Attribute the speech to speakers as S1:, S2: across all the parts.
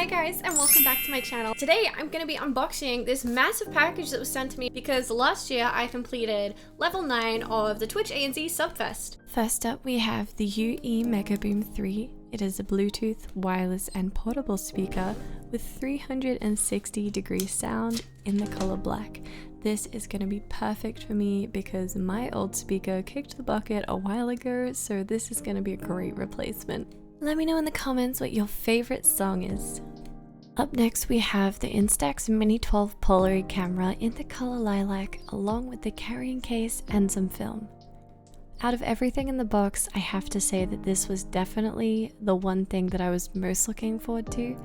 S1: Hi guys, and welcome back to my channel. Today I'm going to be unboxing this massive package that was sent to me because last year I completed level 9 of the Twitch ANZ SubFest. First up we have the UE Megaboom 3. It is a Bluetooth, wireless and portable speaker with 360-degree sound in the color black. This is going to be perfect for me because my old speaker kicked the bucket a while ago, so this is going to be a great replacement. Let me know in the comments what your favorite song is. Up next we have the Instax Mini 12 Polaroid camera in the color lilac, along with the carrying case and some film. Out of everything in the box, I have to say that this was definitely the one thing that I was most looking forward to,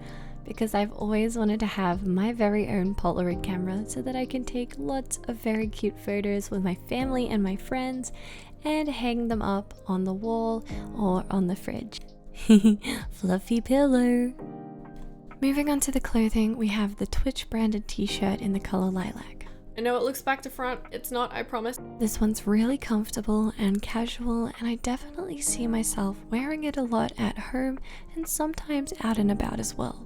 S1: because I've always wanted to have my very own Polaroid camera so that I can take lots of very cute photos with my family and my friends and hang them up on the wall or on the fridge. Fluffy pillow. Moving on to the clothing, we have the Twitch branded t-shirt in the color lilac. I know it looks back to front, it's not, I promise. This one's really comfortable and casual, and I definitely see myself wearing it a lot at home and sometimes out and about as well.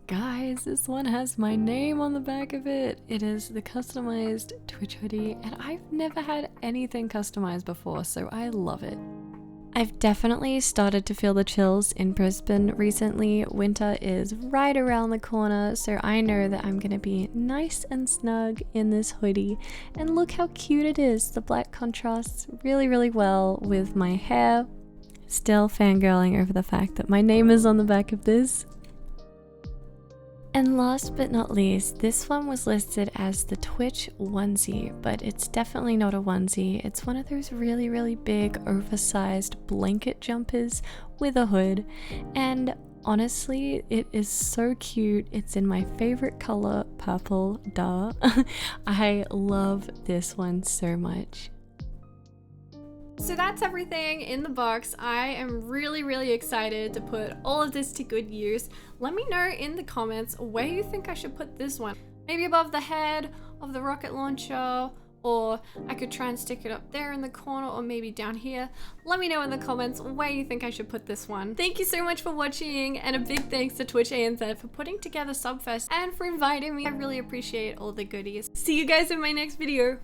S1: Guys, this one has my name on the back of it. It is the customized Twitch hoodie, and I've never had anything customized before, so I love it. I've definitely started to feel the chills in Brisbane recently. Winter is right around the corner, so I know that I'm gonna be nice and snug in this hoodie. And look how cute it is. The black contrasts really well with my hair. Still fangirling over the fact that my name is on the back of this. And last but not least, this one was listed as the Twitch onesie, but it's definitely not a onesie. It's one of those really big oversized blanket jumpers with a hood. And honestly, it is so cute. It's in my favorite color, purple, duh. I love this one so much. So that's everything in the box. I am really excited to put all of this to good use. Let me know in the comments where you think I should put this one. Maybe above the head of the rocket launcher, or I could try and stick it up there in the corner, or maybe down here. Let me know in the comments where you think I should put this one. Thank you so much for watching, and a big thanks to Twitch ANZ for putting together SubFest and for inviting me. I really appreciate all the goodies. See you guys in my next video.